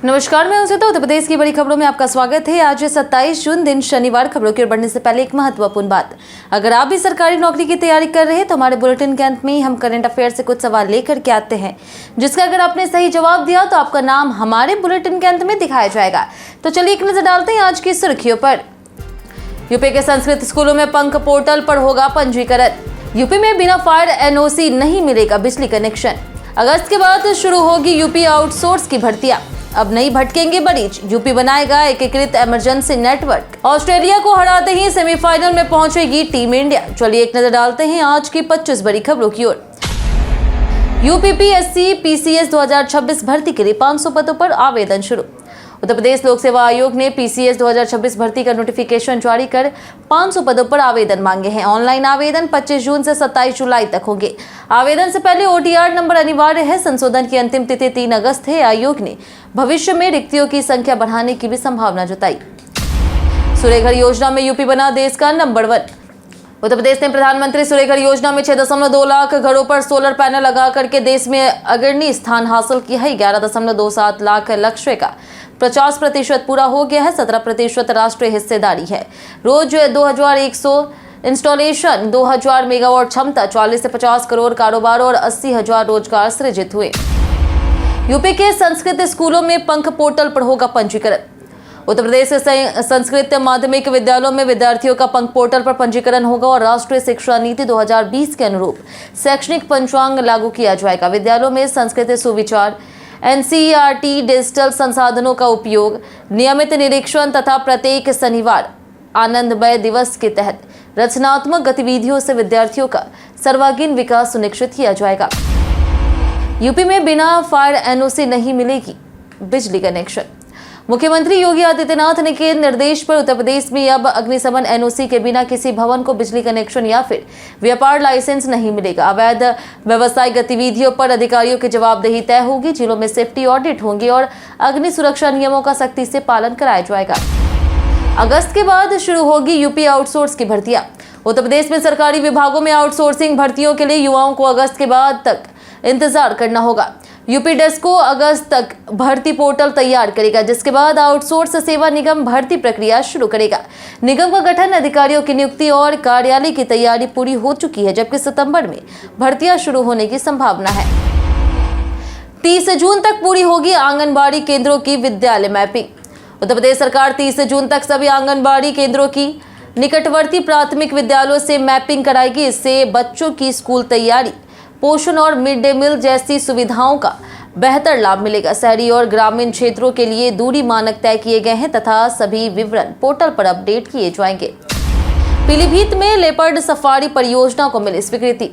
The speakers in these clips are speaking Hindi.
नमस्कार, मैं उसे तो उत्तर प्रदेश की बड़ी खबरों में आपका स्वागत है। आज 27 जून दिन शनिवार। खबरों की ओर बढ़ने से पहले एक महत्वपूर्ण बात, अगर आप भी सरकारी नौकरी की तैयारी कर रहे हैं तो हमारे बुलेटिन के अंत में ही हम करंट अफेयर से कुछ सवाल लेकर के आते हैं, जिसका अगर आपने सही जवाब दिया तो आपका नाम हमारे बुलेटिन के अंत में दिखाया जाएगा। तो चलिए एक नजर डालते हैं आज की सुर्खियों पर। यूपी के संस्कृत स्कूलों में पंख पोर्टल पर होगा पंजीकरण। यूपी में बिना फायर एनओसी नहीं मिलेगा बिजली कनेक्शन। अगस्त के बाद शुरू होगी यूपी आउटसोर्स की भर्तियां। अब नहीं भटकेंगे मरीज, यूपी बनाएगा एकीकृत इमरजेंसी नेटवर्क। ऑस्ट्रेलिया को हराते ही सेमीफाइनल में पहुंचेगी टीम इंडिया। चलिए एक नजर डालते हैं आज की 25 बड़ी खबरों की ओर। यूपीपीएससी पीसीएस 2026 भर्ती के लिए 500 पदों पर आवेदन शुरू। उत्तर प्रदेश लोक सेवा आयोग ने पीसीएस 2026 भर्ती का नोटिफिकेशन जारी कर 500 पदों पर आवेदन मांगे हैं। ऑनलाइन आवेदन 25 जून से 27 जुलाई तक होंगे। आवेदन से पहले ओटीआर नंबर अनिवार्य है। संशोधन की अंतिम तिथि 3 अगस्त है। आयोग ने भविष्य में रिक्तियों की संख्या बढ़ाने की भी संभावना जताई। सूर्यघर योजना में यूपी बना देश का नंबर 1। उत्तर प्रदेश ने प्रधानमंत्री सूर्यघर योजना में 6.2 लाख घरों पर सोलर पैनल लगा करके देश में अग्रणी स्थान हासिल किया है। 11.27 लाख लक्ष्य का 50% पूरा हो गया है। 17% राष्ट्रीय हिस्सेदारी है। रोज 2100 इंस्टॉलेशन, 2000 मेगावाट क्षमता, 40 से 50 करोड़ कारोबार और 80,000 रोजगार सृजित हुए। यूपी के संस्कृत स्कूलों में पंख पोर्टल पर होगा पंजीकरण। उत्तर प्रदेश के संस्कृत माध्यमिक विद्यालयों में विद्यार्थियों का पंख पोर्टल पर पंजीकरण होगा और राष्ट्रीय शिक्षा नीति 2020 के अनुरूप शैक्षणिक पंचांग लागू किया जाएगा। विद्यालयों में संस्कृत सुविचार, एनसीईआरटी, डिजिटल संसाधनों का उपयोग, नियमित निरीक्षण तथा प्रत्येक शनिवार आनंदमय दिवस के तहत रचनात्मक गतिविधियों से विद्यार्थियों का सर्वांगीण विकास सुनिश्चित किया जाएगा। यूपी में बिना फायर एनओसी नहीं मिलेगी बिजली कनेक्शन। मुख्यमंत्री योगी आदित्यनाथ ने के निर्देश पर उत्तर प्रदेश में अब अग्निशमन एनओसी के बिना किसी भवन को बिजली कनेक्शन या फिर व्यापार लाइसेंस नहीं मिलेगा। अवैध व्यवसायिक गतिविधियों पर अधिकारियों की जवाबदेही तय होगी। जिलों में सेफ्टी ऑडिट होंगे और अग्नि सुरक्षा नियमों का सख्ती से पालन कराया जाएगा। अगस्त के बाद शुरू होगी यूपी आउटसोर्स की भर्तियां। उत्तर प्रदेश में सरकारी विभागों में आउटसोर्सिंग भर्तियों के लिए युवाओं को अगस्त के बाद तक इंतजार करना होगा। यूपी डेस्को अगस्त तक भर्ती पोर्टल तैयार करेगा, जिसके बाद आउटसोर्स सेवा निगम भर्ती प्रक्रिया शुरू करेगा। निगम का गठन, अधिकारियों की नियुक्ति और कार्यालय की तैयारी पूरी हो चुकी है, जबकि सितंबर में भर्तियां शुरू होने की संभावना है। 30 जून तक पूरी होगी आंगनबाड़ी केंद्रों की विद्यालय मैपिंग। उत्तर प्रदेश सरकार 30 जून तक सभी आंगनबाड़ी केंद्रों की निकटवर्ती प्राथमिक विद्यालयों से मैपिंग कराएगी। इससे बच्चों की स्कूल तैयारी, पोषण और मिड डे मील जैसी सुविधाओं का बेहतर लाभ मिलेगा। शहरी और ग्रामीण क्षेत्रों के लिए दूरी मानक तय किए गए हैं तथा सभी विवरण पोर्टल पर अपडेट किए जाएंगे। पीलीभीत में लेपर्ड सफारी परियोजना को मिली स्वीकृति।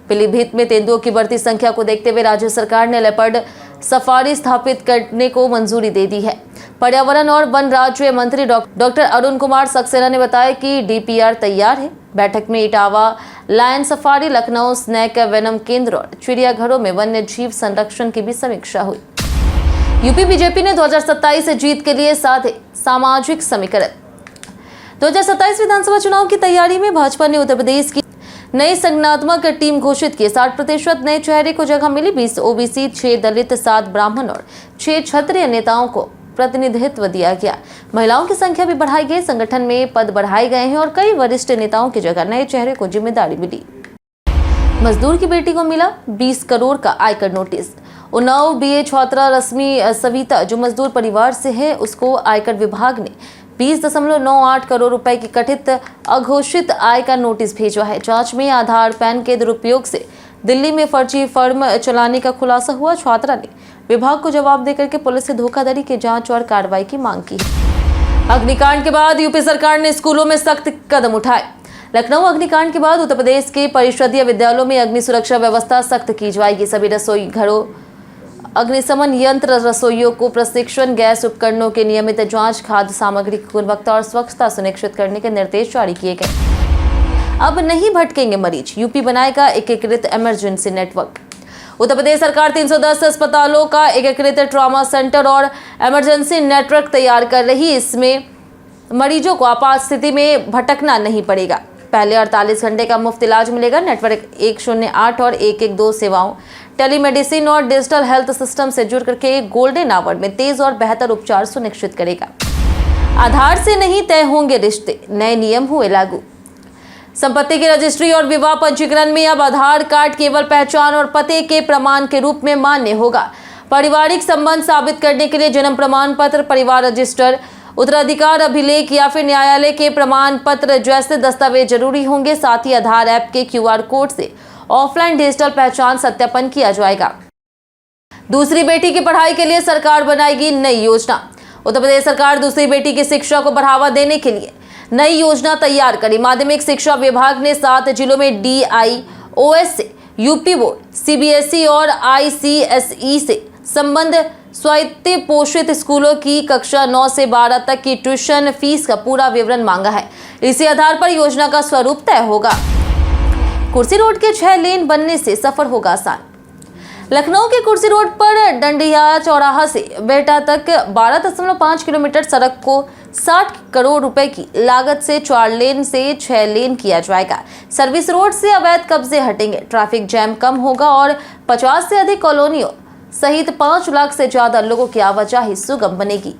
पीलीभीत में तेंदुओं की बढ़ती संख्या को देखते हुए राज्य सरकार ने लेपर्ड सफारी स्थापित करने को मंजूरी दे दी है। पर्यावरण और वन राज्य मंत्री डॉक्टर अरुण कुमार सक्सेना ने बताया कि डीपीआर तैयार है। बैठक में Etawah lion safari, Lucknow snake venom केंद्र और चिड़ियाघरों में वन्य जीव संरक्षण की भी समीक्षा हुई। यूपी बीजेपी ने 2027 जीत के लिए साधे सामाजिक समीकरण। 2027 विधानसभा चुनाव की तैयारी में भाजपा ने उत्तर प्रदेश की नई संगठनात्मक टीम घोषित की। 60% नए चेहरे को जगह मिली। 20 ओबीसी, 6 दलित, 7 ब्राह्मण और 6 क्षत्रिय नेताओं को प्रतिनिधित्व दिया गया। महिलाओं की संख्या भी बढ़ाई गई। संगठन में पद बढ़ाए गए हैं और कई वरिष्ठ नेताओं की जगह नए चेहरे को जिम्मेदारी मिली। मजदूर की बेटी को मिला 20 करोड़ का आयकर नोटिस। उन्नाव बीए छात्रा रश्मि सविता, जो मजदूर परिवार से है, उसको आयकर विभाग ने 20.98 करोड़ रुपए की कथित अघोषित आय का नोटिस भेजा है। जांच में आधार पैन के दुरुपयोग से दिल्ली में फर्जी फर्म चलाने का खुलासा हुआ। छात्रा ने विभाग को जवाब देकर के पुलिस से धोखाधड़ी की जांच और कार्रवाई की मांग की। अग्निकांड के बाद यूपी सरकार ने स्कूलों में सख्त कदम उठाए। लखनऊ अग्निकांड के बाद उत्तर प्रदेश के परिषदीय विद्यालयों में अग्नि सुरक्षा व्यवस्था सख्त की जाएगी। सभी रसोई घरों, अग्निशमन यंत्र, रसोइयों को प्रशिक्षण, गैस उपकरणों के नियमित जांच, खाद्य सामग्री की गुणवत्ता और स्वच्छता सुनिश्चित करने के निर्देश जारी किए गए। अब नहीं भटकेंगे मरीज, यूपी बनाएगा एकीकृत इमरजेंसी नेटवर्क। उत्तर प्रदेश सरकार 310 अस्पतालों का एकीकृत ट्रॉमा सेंटर और इमरजेंसी नेटवर्क तैयार कर रही है। इसमें मरीजों को आपात स्थिति में भटकना नहीं पड़ेगा। पहले 48 घंटे का मुफ्त इलाज मिलेगा। नेटवर्क 108 और 112 सेवाओं टेलीमेडिसिन और डिजिटल हेल्थ सिस्टम से जुड़ करके गोल्डन आवर में तेज और बेहतर उपचार सुनिश्चित करेगा। आधार से नहीं तय होंगे रिश्ते, नए नियम हुए लागू। संपत्ति की रजिस्ट्री और विवाह पंजीकरण में अब आधार कार्ड केवल पहचान और पते के प्रमाण के रूप में मान्य होगा। पारिवारिक संबंध साबित करने के लिए जन्म प्रमाण पत्र, परिवार रजिस्टर, उत्तराधिकार अभिलेख या फिर न्यायालय के प्रमाण पत्र जैसे दस्तावेज जरूरी होंगे। साथ ही आधार ऐप के QR कोड से ऑफलाइन डिजिटल पहचान सत्यापन किया जाएगा। दूसरी बेटी की पढ़ाई के लिए सरकार बनाएगी नई योजना। उत्तर प्रदेश सरकार दूसरी बेटी की शिक्षा को बढ़ावा देने के लिए नई योजना तैयार करी। माध्यमिक शिक्षा विभाग ने 7 जिलों में DIOS से यूपी बोर्ड, CBSE और ICSE से संबंध स्वायत्त पोषित स्कूलों की कक्षा 9 से 12 तक की ट्यूशन फीस का पूरा विवरण मांगा है। इसी आधार पर योजना का स्वरूप तय होगा। कुर्सी रोड के 6 लेन बनने से सफर होगा आसान। लखनऊ के कुर्सी रोड पर डंडिया चौराहा से बेहटा तक 12.5 किलोमीटर सड़क को 60 करोड़ रुपए की लागत से 4 लेन से 6 लेन किया जाएगा। सर्विस रोड से अवैध कब्जे हटेंगे, ट्रैफिक जैम कम होगा और 50 से अधिक कॉलोनियों सहित 5 लाख से ज्यादा लोगों की आवाजाही सुगम बनेगी।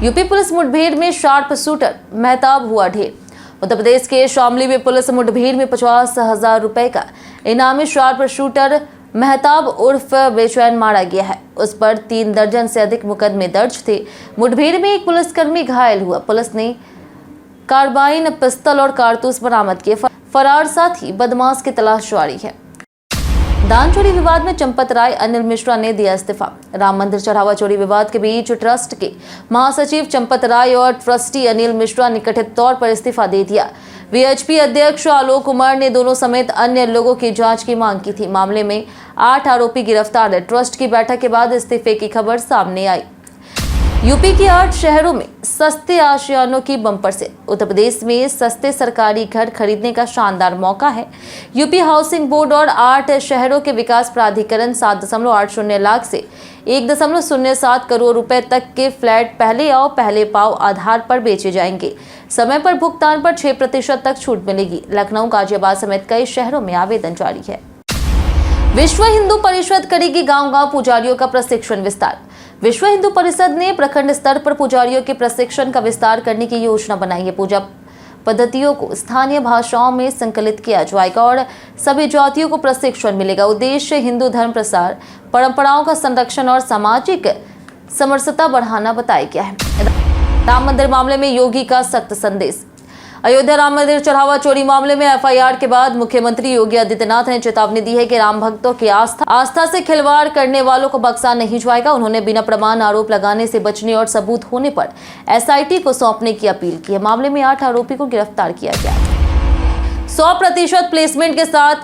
यूपी पुलिस मुठभेड़ में शार्प शूटर मेहताब हुआ ढेर। उत्तर प्रदेश के शामली में पुलिस मुठभेड़ में 50,000 रुपए का इनामी शार्प शूटर मेहताब उर्फ बेचैन मारा गया है। उस पर 3 दर्जन से अधिक मुकदमे दर्ज थे। मुठभेड़ में एक पुलिसकर्मी घायल हुआ। पुलिस ने कार्बाइन, पिस्तौल और कारतूस बरामद किए। फरार साथी बदमाश की तलाश जारी है। दान चोरी विवाद में चंपत राय, अनिल मिश्रा ने दिया इस्तीफा। राम मंदिर चढ़ावा चोरी विवाद के बीच ट्रस्ट के महासचिव चंपत राय और ट्रस्टी अनिल मिश्रा ने कथित तौर पर इस्तीफा दे दिया। VHP अध्यक्ष आलोक कुमार ने दोनों समेत अन्य लोगों की जांच की मांग की थी। मामले में 8 आरोपी गिरफ्तार है। ट्रस्ट की बैठक के बाद इस्तीफे की खबर सामने आई। यूपी के 8 शहरों में सस्ते आशियानों की बम्पर सेल। उत्तर प्रदेश में सस्ते सरकारी घर खरीदने का शानदार मौका है। यूपी हाउसिंग बोर्ड और 8 शहरों के विकास प्राधिकरण 7.80 लाख से 1.07 करोड़ रुपए तक के फ्लैट पहले आओ पहले पाओ आधार पर बेचे जाएंगे। समय पर भुगतान पर 6% तक छूट मिलेगी। लखनऊ, गाजियाबाद समेत कई शहरों में आवेदन जारी है। विश्व हिंदू परिषद करेगी गांव-गांव पुजारियों का प्रशिक्षण विस्तार। विश्व हिंदू परिषद ने प्रखंड स्तर पर पुजारियों के प्रशिक्षण का विस्तार करने की योजना बनाई है। पूजा पद्धतियों को स्थानीय भाषाओं में संकलित किया जाएगा और सभी जातियों को प्रशिक्षण मिलेगा। उद्देश्य हिंदू धर्म प्रसार, परंपराओं का संरक्षण और सामाजिक समरसता बढ़ाना बताया गया है। राम मंदिर मामले में योगी का सख्त संदेश। अयोध्या राम मंदिर चढ़ावा चोरी मामले में FIR के बाद मुख्यमंत्री योगी आदित्यनाथ ने चेतावनी दी है कि राम भक्तों की आस्था से खिलवाड़ करने वालों को बख्शा नहीं जाएगा। उन्होंने बिना प्रमाण आरोप लगाने से बचने और सबूत होने पर SIT को सौंपने की अपील की है। मामले में 8 आरोपी को गिरफ्तार किया गया। 100% प्लेसमेंट के साथ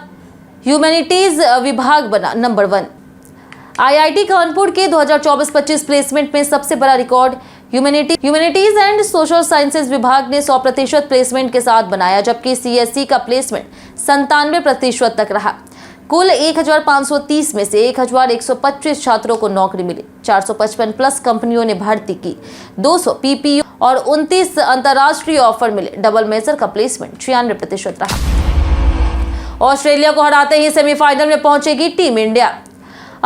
ह्यूमैनिटीज विभाग बना नंबर 1। IIT कानपुर के 2024-25 प्लेसमेंट में सबसे बड़ा record humanities and social sciences विभाग ने 100% प्लेसमेंट के साथ बनाया, जबकि CSE का प्लेसमेंट 97% तक रहा। कुल 1530 में से 1125 छात्रों को नौकरी मिली। 455 प्लस कंपनियों ने भर्ती की। 200 PPU और 29 अंतर्राष्ट्रीय ऑफर मिले। डबल मेजर का प्लेसमेंट 96% रहा। ऑस्ट्रेलिया को हराते ही सेमीफाइनल में पहुंचेगी टीम इंडिया।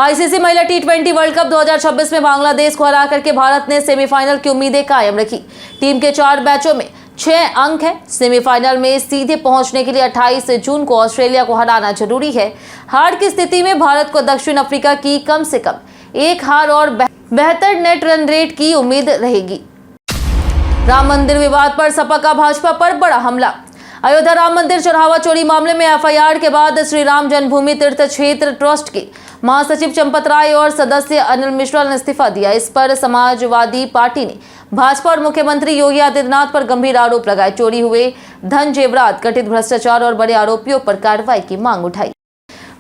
ICC महिला T20 वर्ल्ड कप 2026 में बांग्लादेश को हरा करके भारत ने सेमीफाइनल की उम्मीदें कायम रखी। टीम के 4 मैचों में 6 अंक है। सेमीफाइनल में सीधे पहुंचने के लिए 28 जून को ऑस्ट्रेलिया को हराना जरूरी है। हार की स्थिति में भारत को दक्षिण अफ्रीका की कम से कम 1 हार और बेहतर नेट रन रेट की उम्मीद रहेगी। राम मंदिर विवाद पर सपा का भाजपा पर बड़ा हमला। अयोध्या राम मंदिर चढ़ावा चोरी मामले में FIR के बाद श्री राम जन्मभूमि तीर्थ क्षेत्र ट्रस्ट के महासचिव चंपत राय और सदस्य अनिल मिश्रा ने इस्तीफा दिया। इस पर समाजवादी पार्टी ने भाजपा और मुख्यमंत्री योगी आदित्यनाथ पर गंभीर आरोप लगाए। चोरी हुए धन, जेवरात, कथित भ्रष्टाचार और बड़े आरोपियों पर कार्रवाई की मांग उठाई।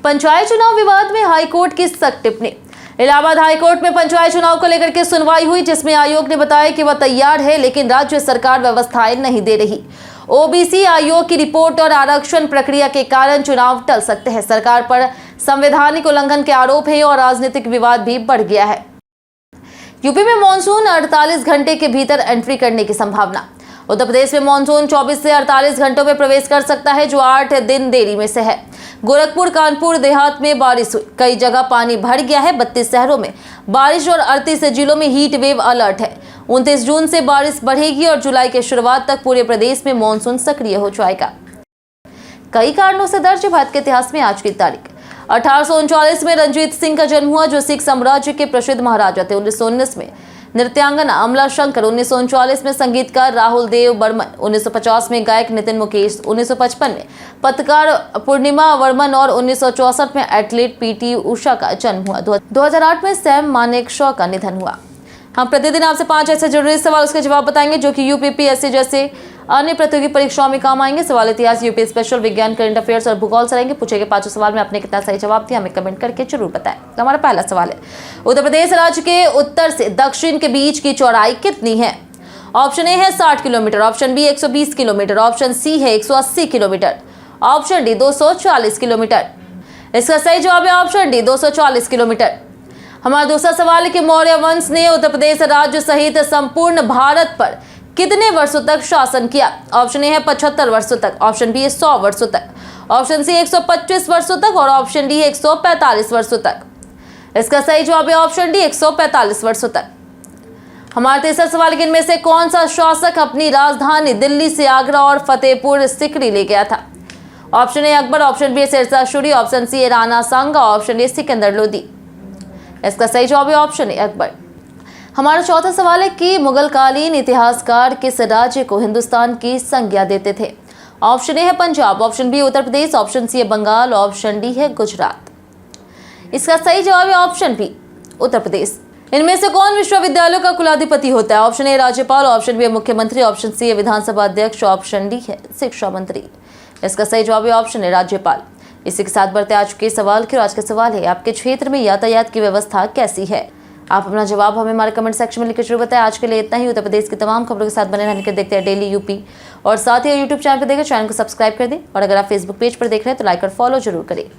पंचायत चुनाव विवाद में हाईकोर्ट की सख्त टिप्पणी। इलाहाबाद हाईकोर्ट में पंचायत चुनाव को लेकर के सुनवाई हुई, जिसमें आयोग ने बताया कि वह तैयार है, लेकिन राज्य सरकार व्यवस्थाएं नहीं दे रही। OBC आयोग की रिपोर्ट और आरक्षण प्रक्रिया के कारण चुनाव टल सकते हैं। सरकार पर संवैधानिक उल्लंघन के आरोप हैं और राजनीतिक विवाद भी बढ़ गया है। यूपी में मॉनसून 48 घंटे के भीतर एंट्री करने की संभावना। उत्तर प्रदेश में मॉनसून 24 से 48 घंटों में प्रवेश कर सकता है, जो 8 दिन देरी में से है। गोरखपुर कानपुर देहात में बारिश हुई, कई जगह पानी भर गया है। 32 शहरों में बारिश और 38 जिलों में हीट वेव अलर्ट है। 29 जून से बारिश बढ़ेगी और जुलाई के शुरुआत तक पूरे प्रदेश में मानसून सक्रिय हो जाएगा। कई कारणों से दर्ज भारत के इतिहास में आज की तारीख 1839 में रंजीत सिंह का जन्म हुआ, जो सिख साम्राज्य के प्रसिद्ध महाराजा थे। 1919 में नृत्यांगना अमला शंकर, 1939 में संगीतकार राहुल देव बर्मन, 1950 में गायक नितिन मुकेश, 1955 में पत्रकार पूर्णिमा वर्मन और 1964 में एथलीट पीटी उषा का जन्म हुआ। 2008 में सैम मानेकशॉ का निधन हुआ। हम प्रतिदिन आपसे 5 ऐसे जरूरी सवाल उसके जवाब बताएंगे जो कि यूपीपीएससी जैसे अन्य प्रतियोगी परीक्षाओं में काम आएंगे। सवाल इतिहास, यूपी स्पेशल, विज्ञान, करंट अफेयर्स और भूगोल से रहेंगे। पूछे गए 5 सवाल में आपने कितना सही जवाब दिया हमें कमेंट करके जरूर बताएं। तो हमारा पहला सवाल है, उत्तर प्रदेश राज्य के उत्तर से दक्षिण के बीच की चौड़ाई कितनी है? ऑप्शन ए है 60 kilometre, option B 120 kilometre, option C है 180 किलोमीटर, ऑप्शन डी 240 किलोमीटर। इसका सही जवाब है ऑप्शन डी 240 किलोमीटर। हमारा दूसरा सवाल है कि मौर्य वंश ने उत्तर प्रदेश राज्य सहित संपूर्ण भारत पर कितने वर्षों तक शासन किया? ऑप्शन ए है 75 वर्षों तक, ऑप्शन बी है 100 वर्षों तक, ऑप्शन सी 125 वर्षों तक और ऑप्शन डी 145 वर्षों तक। इसका सही जवाब है ऑप्शन डी 145 वर्षों तक। हमारा तीसरा सवाल है, इनमें से कौन सा शासक अपनी राजधानी दिल्ली से आगरा और फतेहपुर सिकरी ले गया था? Option A Akbar, option B Sher Shah Suri, option C Rana Sanga, option D Sikandar Lodi. इसका सही जवाब है ऑप्शन ए अकबर। हमारा चौथा सवाल है कि मुगलकालीन इतिहासकार किस राज्य को हिंदुस्तान की संज्ञा देते थे? ऑप्शन ए है Punjab, option B Uttar Pradesh, option C है बंगाल, ऑप्शन डी है गुजरात। इसका सही जवाब है ऑप्शन बी उत्तर प्रदेश। इनमें से कौन विश्वविद्यालयों का कुलाधिपति होता है? ऑप्शन ए राज्यपाल, ऑप्शन बी मुख्यमंत्री, ऑप्शन सी है विधानसभा अध्यक्ष, ऑप्शन डी है शिक्षा मंत्री। इसका सही जवाब है ऑप्शन ए राज्यपाल। इसी के साथ बढ़ते आज के सवाल की। आज का सवाल है, आपके क्षेत्र में यातायात की व्यवस्था कैसी है? आप अपना जवाब हमें हमारे कमेंट सेक्शन में लिखकर जरूर बताएं। आज के लिए इतना ही। उत्तर प्रदेश की तमाम खबरों के साथ बने रहने के देखते हैं डेली यूपी, और साथ ही यूट्यूब चैनल पर देखें, चैनल को सब्सक्राइब कर दें, और अगर आप फेसबुक पेज पर देख रहे हैं तो लाइक और फॉलो जरूर करें।